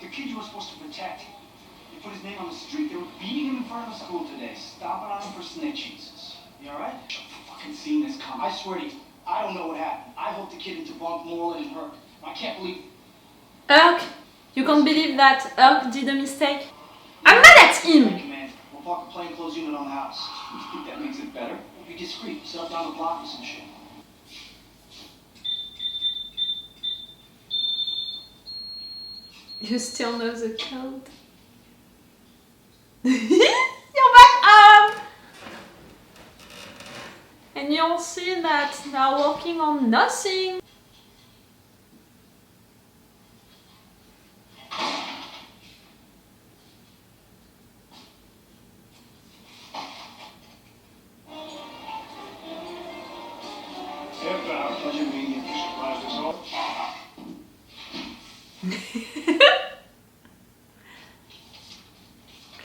The kid you were supposed to protect. You put his name on the street. They were beating him in front of the school today, stomping on him for snitching. You alright? I've fucking seen this come. I swear to you, I don't know what happened. I hooked the kid into Bunk, Marlo, and Herc. I can't believe... Herc? You can't believe that Herc did a mistake? I'm mad at him! We'll park a plainclothes unit on the house. You think that makes it better? Be discreet. Set up down the block or some shit. You still know the code? You're back up! And you'll see that they're working on nothing.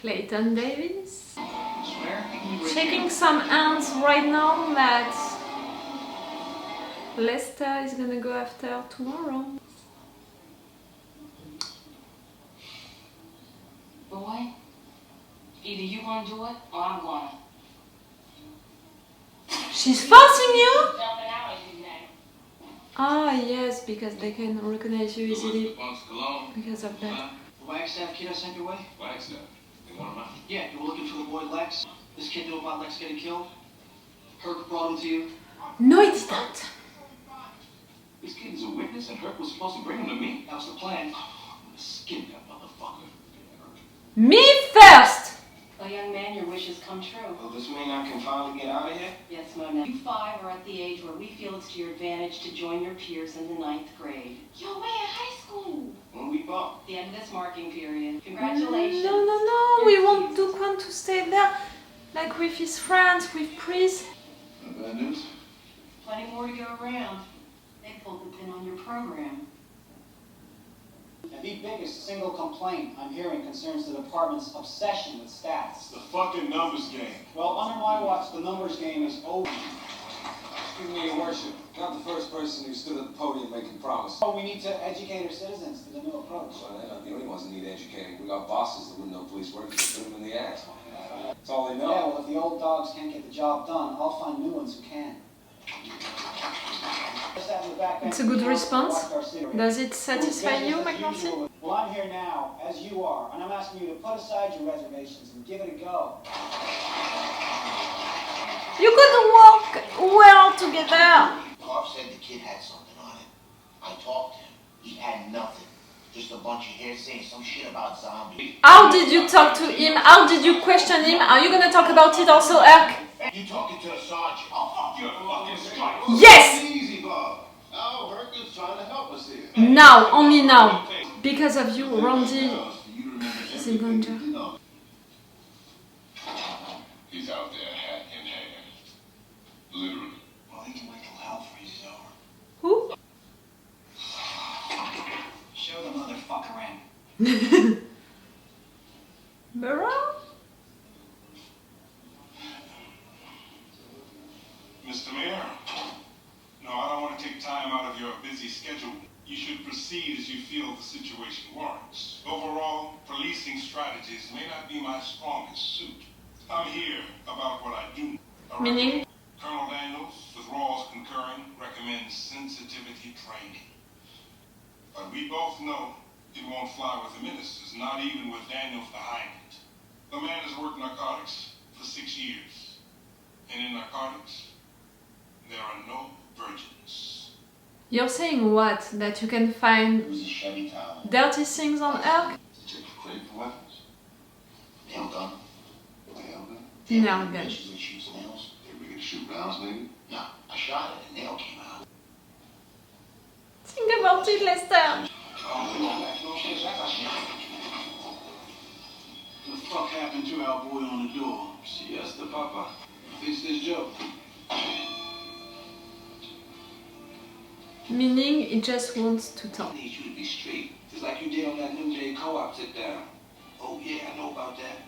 Clayton Davis checking some ants right now that Lester is gonna go after tomorrow. Boy, either you gonna do it or I'm gonna. She's forcing you? Ah yes, because they can recognize you easily because of that. The Wagstaff kid I sent your way? Wagstaff? They want him out? Yeah, you were looking for the boy Lex. This kid knew about Lex getting killed. Herc brought him to you. No, it's not. This kid is a witness and Herc was supposed to bring him to me? That was the plan. I'm gonna skin that motherfucker. Me first! Oh, young man, your wishes come true. Well, this mean I can finally get out of here? Yes, Mona. You five are at the age where we feel it's to your advantage to join your peers in the 9th grade. Yo, we're in high school. When we bump. The end of this marking period. Congratulations. No, we want Duquan to stay there, like with his friends, with Prez. No bad news? Plenty more to go around. They pulled the pin on your program. And the biggest single complaint I'm hearing concerns the department's obsession with stats. It's the fucking numbers game. Well, under my watch, the numbers game is over. Excuse me, Your Worship. Not the first person who stood at the podium making promises. Oh, we need to educate our citizens to the new approach. Well, they're not the only ones that need educating. We got bosses that wouldn't know police work and put them in the ass. That's all they know. Yeah, well, if the old dogs can't get the job done, I'll find new ones who can. It's a good response. Does it satisfy you, McNulty? Well, I'm here now, as you are, and I'm asking you to put aside your reservations and give it a go. You could work well together. Carver said the kid had something on him. I talked to him. He had nothing. Just a bunch of hearsay and some shit about zombies. How did you talk to him? How did you question him? Are you gonna talk about it also, Herc? You talking to the sergeant? Oh, fuck you, fucking strike. Yes! Easy, Bob. Oh, Herc is trying to help us here. Now, only now. Because of you, Randy is in danger. He's out there, hat in hand. Literally. Well, he can wait till hell freezes over. Who? Show the motherfucker in. Burrow? Mr. Mayor? No, I don't want to take time out of your busy schedule. You should proceed as you feel the situation warrants. Overall, policing strategies may not be my strongest suit. I'm here about what I do. Meaning? Colonel Daniels, with Rawls concurring, recommends sensitivity training. But we both know it won't fly with the ministers, not even with Daniels behind it. The man has worked narcotics for 6 years. And in narcotics, there are no virgins. You're saying what? That you can find It was a Chevy Tahoe. dirty things on Herc? Check for clear for weapons. Nail gun. Nail gun? Nail gun. Bitches that shoots nails. Think we can shoot rounds, maybe? No, I shot it and a nail came out. Think about it, Lester. What the fuck happened to our boy on the door? Siesta, Papa. Fix this joke. Meaning, he just wants to talk. I need you to be straight, just like you did on that New Day co-op sit down. Oh yeah, I know about that.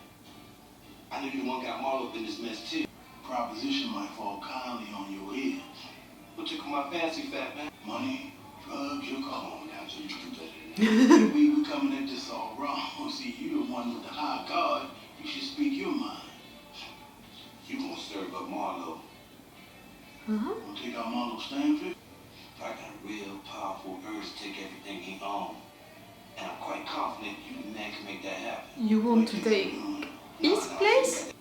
I knew you the one got Marlo up in this mess too. Proposition might fall kindly on your ear. What took my fancy, fat man? Money, drugs, you call them down. mind, so you can do better than that. We coming at this all wrong. See, you the one with the high guard. You should speak your mind. You gonna serve up Marlo. Gonna take out Marlo Stanford? I got a real powerful urge to take everything he owns. And I'm quite confident you the man can make that happen. You want to take his place?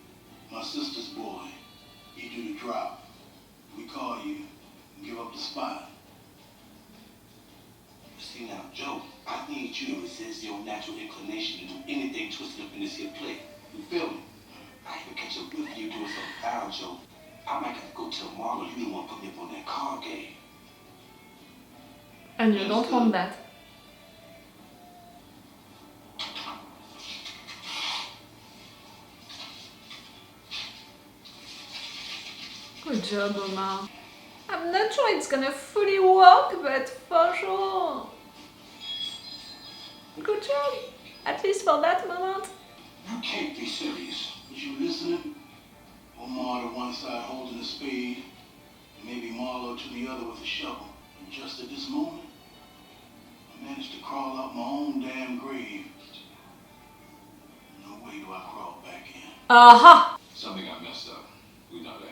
My sister's boy. You do the drop. We call you and give up the spot. See now, Joe, I need you to resist your natural inclination to do anything twisted up in this here play. You feel me? I even catch up with you doing something foul, Joe. I might have to go tell Marlo you the one put me up on that card game. And you don't want that. Good job, Omar. I'm not sure it's gonna fully work, but for sure. Good job. At least for that moment. You can't be serious. Was you listening? Omar to one side holding a spade, and maybe Marlo to the other with a shovel. And just at this moment, I managed to crawl out my own damn grave. No way do I crawl back in. Aha! Something got messed up. We know that.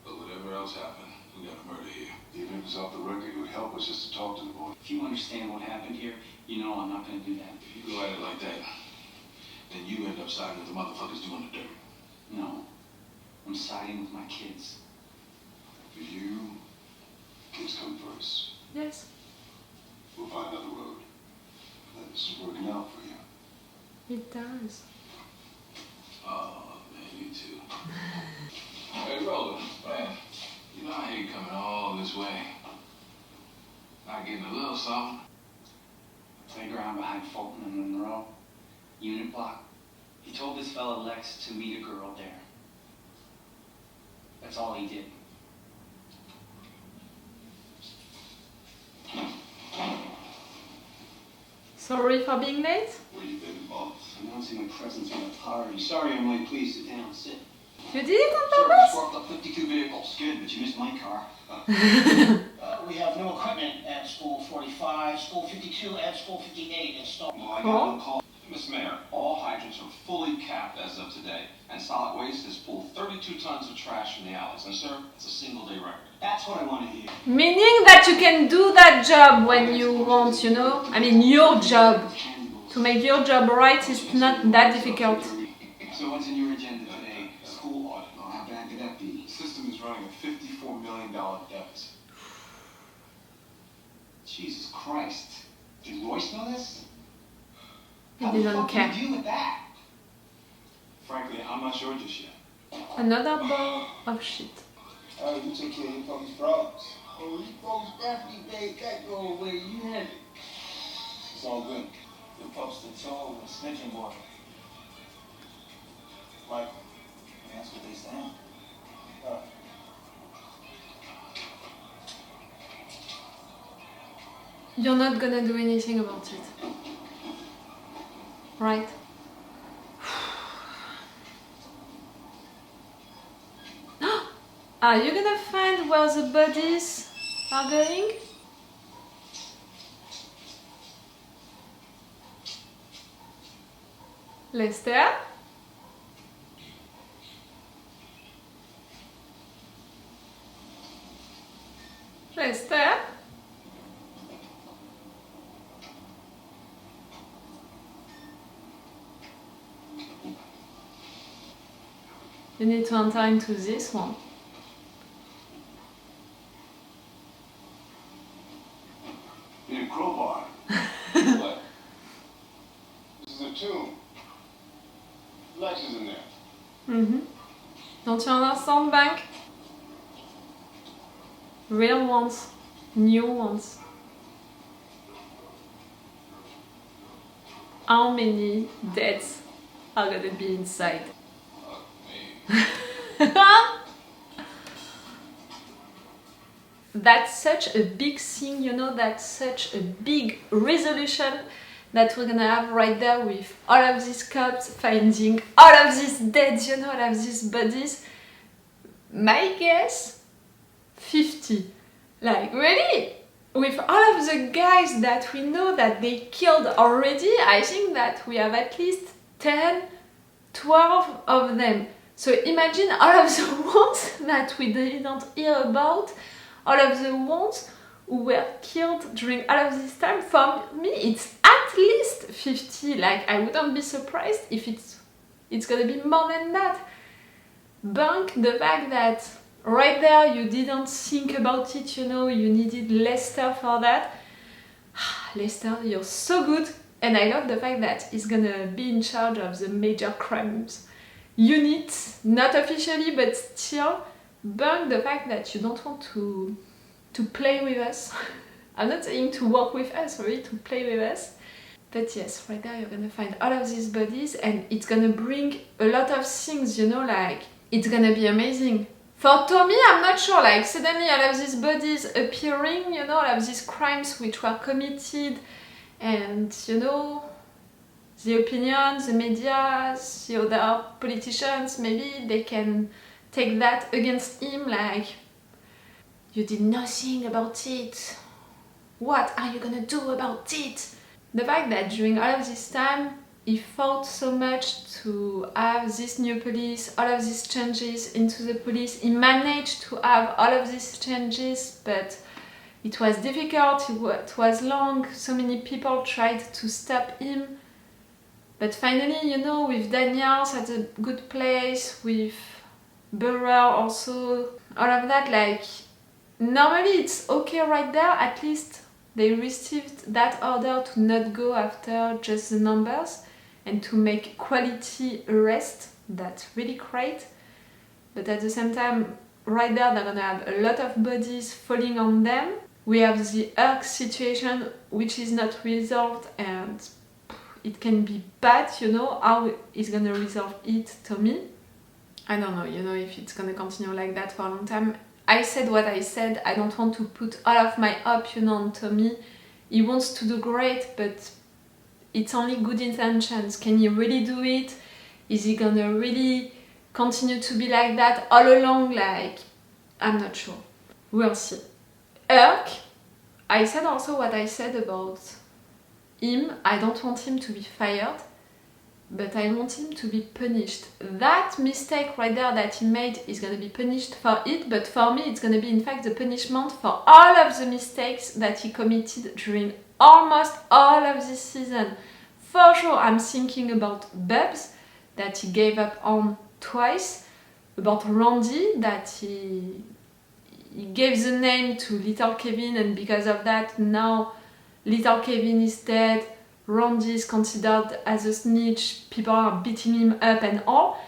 But whatever else happened, we got a murder here. Even if it was off the record, it would help us just to talk to the boy. If you understand what happened here, you know I'm not gonna do that. If you go at it like that, then you end up siding with the motherfuckers doing the dirt. No. I'm siding with my kids. For you, kids come first. Yes, We'll find another road. Glad this is working out for you. it does. Oh, man, you too. Hey, Roller, man. You know I hate coming all this way. Not getting a little something. Playground behind Fulton and Monroe. Unit block. He told this fella Lex to meet a girl there. That's all he did. Sorry for being late. Where you been, boss? Announcing my presence at a party. Sorry, I'm late. Please sit down. Sit. You did it on Service purpose? swapped up 52 vehicles. Good, but you missed my car. We have new equipment at School 45, School 52, and School 58 installed. Well, I Cool. got a call. Mr. Mayor, all hydrants are fully capped as of today, and solid waste has pulled 32 tons of trash from the alleys. And, sir, it's a single-day record. That's what I want to hear. Meaning that you can do that job when you want, you know? I mean, your job. To make your job right is not that difficult. So what's in your agenda today? School audit. Oh, how bad could that be? The system is running a $54 million deficit. Jesus Christ. Did Royce know this? He How the didn't fuck care. do you deal with that? Frankly, I'm not sure just yet. Another ball of shit. Oh, you take care of your puppy's problems. Oh, you folks definitely made that go away. You had it. It's all good. Your pup's the toe and snitching boy. Like, that's what they say. You're not gonna do anything about it. Right? Are you gonna find where the bodies are going? Lester? Lester? You need to enter into this one. Need a crowbar. What? This is a tomb. Lex is in there. Don't you understand, Bunk? Real ones. New ones. How many deaths are gonna be inside? That's such a big thing, you know, that's such a big resolution that we're gonna have right there with all of these cops finding all of these dead, you know, all of these bodies. My guess, 50. Like, really? with all of the guys that we know that they killed already, I think that we have at least 10, 12 of them. So imagine all of the ones that we didn't hear about, all of the ones who were killed during all of this time. For me, it's at least 50. Like, I wouldn't be surprised if it's gonna be more than that. Bunk, the fact that right there you didn't think about it, you know, you needed Lester for that. Lester, you're so good. And I love the fact that he's gonna be in charge of the major crimes unit, not officially, but still. Bunk, the fact that you don't want to play with us. I'm not saying to work with us, really, to play with us. But yes, right there you're gonna find all of these bodies, and it's gonna bring a lot of things, you know, like, it's gonna be amazing. For Tommy, I'm not sure, like, suddenly all of these bodies appearing, you know, all of these crimes which were committed, and, you know, the opinions, the media, the other politicians, maybe they can take that against him, like, you did nothing about it. What are you gonna do about it? The fact that during all of this time, he fought so much to have this new police, all of these changes into the police. He managed to have all of these changes, but it was difficult, it was long, so many people tried to stop him. But finally, you know, with Daniels at a good place, with Burrell also, all of that, like, normally it's okay right there. At least they received that order to not go after just the numbers and to make quality arrest. That's really great. But at the same time, right there, they're gonna have a lot of bodies falling on them. We have the Herc situation, which is not resolved, and it can be bad, you know. How is gonna resolve it, Tommy? I don't know, you know, if it's gonna continue like that for a long time. I said what I said. I don't want to put all of my hope, you know, on Tommy. He wants to do great, but it's only good intentions. Can he really do it? Is he gonna really continue to be like that all along? Like, I'm not sure. We'll see. Herc, I said also what I said about him. I don't want him to be fired, but I want him to be punished. That mistake right there that he made is gonna be punished for it, but for me it's gonna be in fact the punishment for all of the mistakes that he committed during almost all of this season. For sure, I'm thinking about Bubs, that he gave up on twice, about Randy, that he gave the name to little Kevin, and because of that now little Kevin is dead, Randy is considered as a snitch, people are beating him up and all.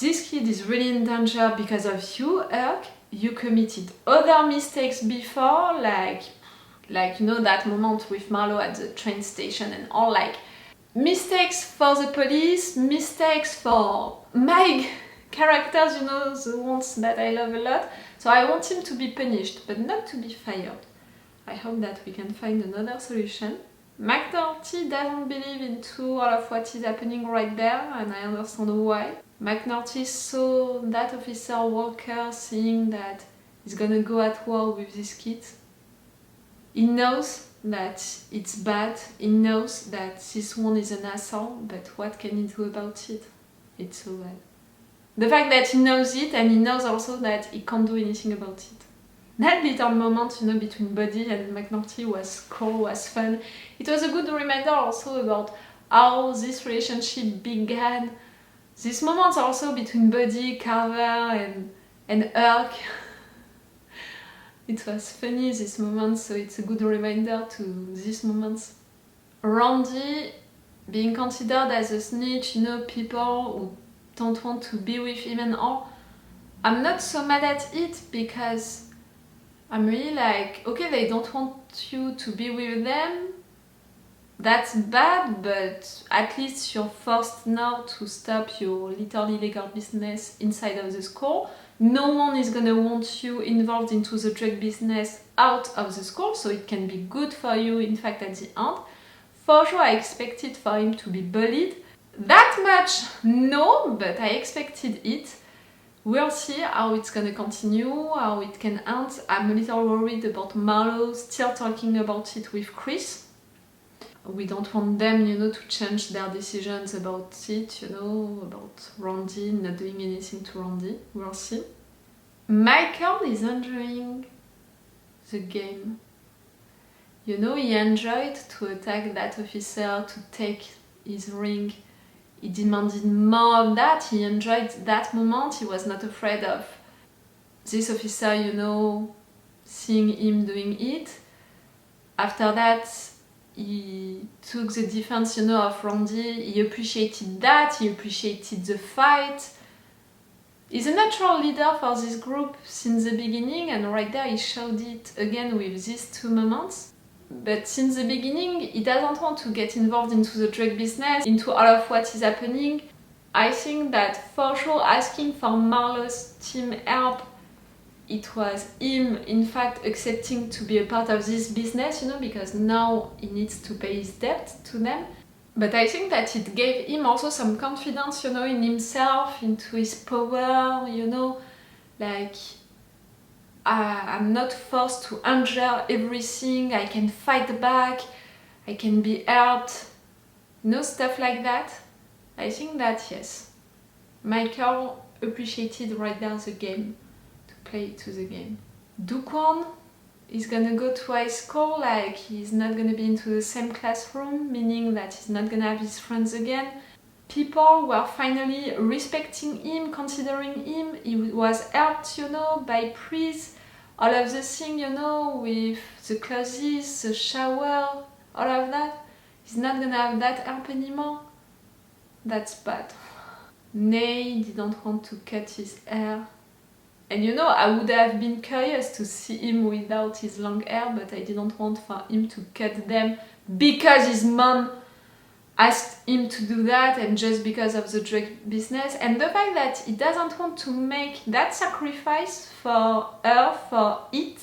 This kid is really in danger because of you, Herc. You committed other mistakes before, like you know, that moment with Marlo at the train station and all, like, mistakes for the police, mistakes for my characters, you know, the ones that I love a lot. So I want him to be punished, but not to be fired. I hope that we can find another solution. McNulty doesn't believe into all of what is happening right there, and I understand why. McNulty saw that officer Walker saying that he's gonna go at war with these kids. He knows that it's bad, he knows that this one is an asshole, but what can he do about it? It's so bad. The fact that he knows it, and he knows also that he can't do anything about it. That little moment, you know, between Buddy and McNulty was cool, was fun. It was a good reminder also about how this relationship began. These moments also between Buddy, Carver and Herc. It was funny, these moments, so it's a good reminder to these moments. Randy being considered as a snitch, you know, people who don't want to be with him and all. I'm not so mad at it because I'm really like, okay, they don't want you to be with them. That's bad, but at least you're forced now to stop your little illegal business inside of the school. No one is gonna want you involved into the drug business out of the school, so it can be good for you, in fact, at the end. For sure, I expected for him to be bullied. That much, no, but I expected it. We'll see how it's gonna continue, how it can end. I'm a little worried about Marlo still talking about it with Chris. We don't want them, to change their decisions about it, about Randy not doing anything to Randy. We'll see. Michael is enjoying the game. He enjoyed to attack that officer, to take his ring. He demanded more of that. He enjoyed that moment. He was not afraid of this officer, seeing him doing it. After that, he took the defense, of Randy. He appreciated that. He appreciated the fight. He's a natural leader for this group since the beginning, and right there he showed it again with these 2 moments. But since the beginning, he doesn't want to get involved into the drug business, into all of what is happening. I think that for sure asking for Marlo's team help, it was him in fact accepting to be a part of this business, because now he needs to pay his debt to them. But I think that it gave him also some confidence, in himself, into his power, like I'm not forced to endure everything, I can fight back, I can be helped, stuff like that. I think that yes, Michael appreciated right there the game, to play to the game. Duquan is gonna go to high school, like he's not gonna be into the same classroom, meaning that he's not gonna have his friends again. People were finally respecting him, considering him. He was helped, by Prez. All of the thing, with the clothes, the shower, all of that. He's not gonna have that help anymore. That's bad. Ney didn't want to cut his hair. And I would have been curious to see him without his long hair, but I didn't want for him to cut them because his mom asked him to do that, and just because of the drug business, and the fact that he doesn't want to make that sacrifice for her, for it.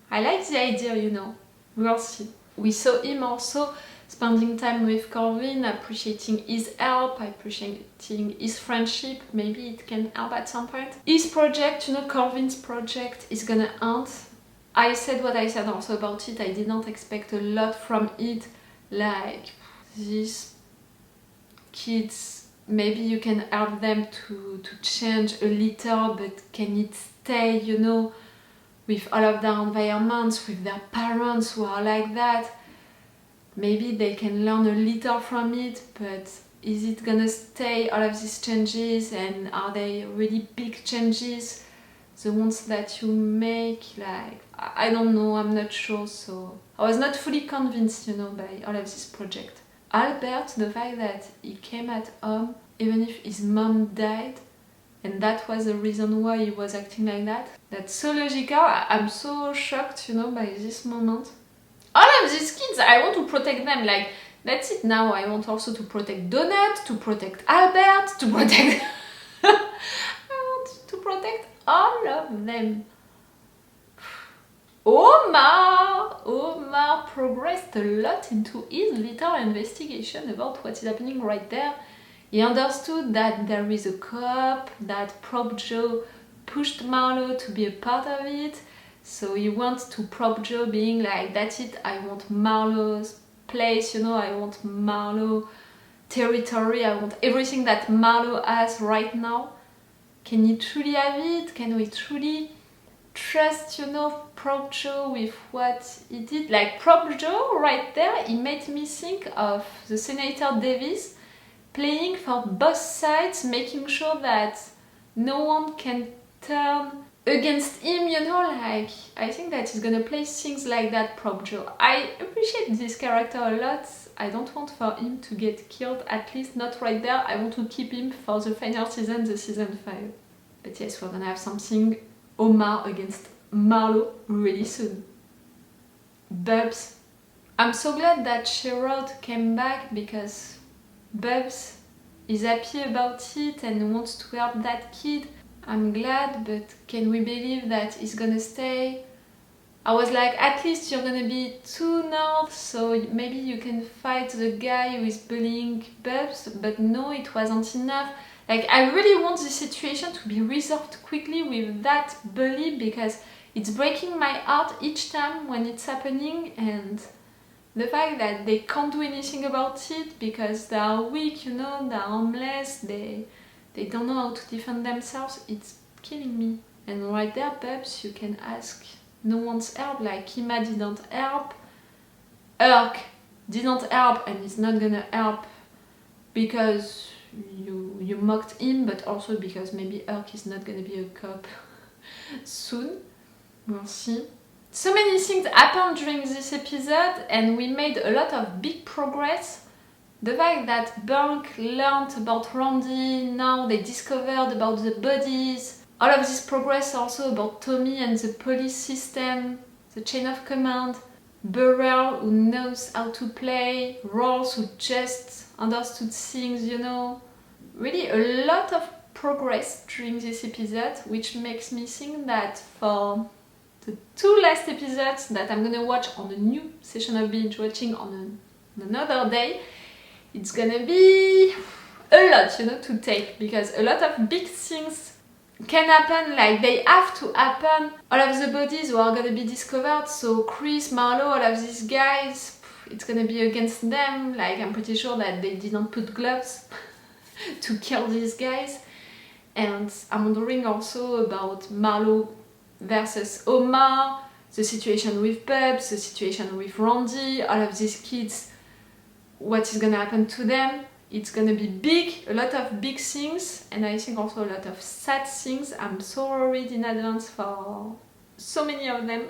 I like the idea, We'll see. We saw him also spending time with Corvin, appreciating his help, appreciating his friendship. Maybe it can help at some point. His project, Corvin's project, is gonna end. I said what I said also about it. I didn't expect a lot from it, like this kids, maybe you can help them to change a little, but can it stay, with all of their environments, with their parents who are like that? Maybe they can learn a little from it, but is it gonna stay, all of these changes, and are they really big changes, the ones that you make? Like, I don't know, I'm not sure, so I was not fully convinced, by all of this project. Albert, the fact that he came at home even if his mom died, and that was the reason why he was acting like that. That's so logical. I'm so shocked, by this moment. All of these kids, I want to protect them. Like, that's it now. I want also to protect Donut, to protect Albert, to protect... I want to protect all of them. Omar progressed a lot into his little investigation about what is happening right there. He understood that there is a co-op, that Prop Joe pushed Marlo to be a part of it, so he wants to Prop Joe being like, that's it, I want Marlo's place, I want Marlo territory, I want everything that Marlo has right now. Can he truly have it? Can we truly trust, Prop Joe with what he did? Like, Prop Joe right there, he made me think of the Senator Davis playing for both sides, making sure that no one can turn against him, like, I think that he's gonna play things like that, Prop Joe. I appreciate this character a lot. I don't want for him to get killed, at least not right there. I want to keep him for the final season, the season 5. But yes, we're gonna have something Omar against Marlo really soon. Bubs. I'm so glad that Sherrod came back, because Bubs is happy about it and wants to help that kid. I'm glad, but can we believe that he's gonna stay? I was like, at least you're gonna be 2 now, so maybe you can fight the guy who is bullying Bubs, but no, it wasn't enough. Like, I really want this situation to be resolved quickly with that bully, because it's breaking my heart each time when it's happening, and the fact that they can't do anything about it because they are weak, you know, they are homeless, they don't know how to defend themselves, it's killing me. And right there, Bubs, you can ask, no one's help, like Kima didn't help, Herc didn't help and is not gonna help because you mocked him, but also because maybe Herc is not gonna be a cop soon. We'll see. So many things happened during this episode and we made a lot of big progress. The fact that Bunk learned about Randy, now they discovered about the bodies. All of this progress also about Tommy and the police system, the chain of command. Burrell, who knows how to play, Rawls, who just understood things, you know. Really a lot of progress during this episode, which makes me think that for the 2 last episodes that I'm gonna watch on a new session of binge watching on another day, it's gonna be a lot, you know, to take, because a lot of big things can happen, like they have to happen. All of the bodies who are gonna be discovered, so Chris, Marlo, all of these guys, it's gonna be against them. Like, I'm pretty sure that they didn't put gloves to kill these guys. And I'm wondering also about Marlo versus Omar, the situation with Bubs, the situation with Randy, all of these kids, what is gonna happen to them. It's gonna be big, a lot of big things, and I think also a lot of sad things. I'm so worried in advance for so many of them.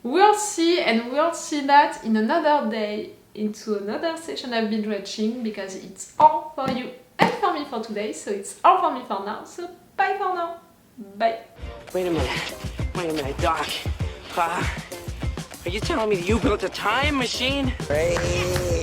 We'll see, and we'll see that in another day, into another session of binge watching, because it's all for you and for me for today, so it's all for me for now, so bye for now. Bye. Wait a minute, Doc. Are you telling me that you built a time machine? Prez.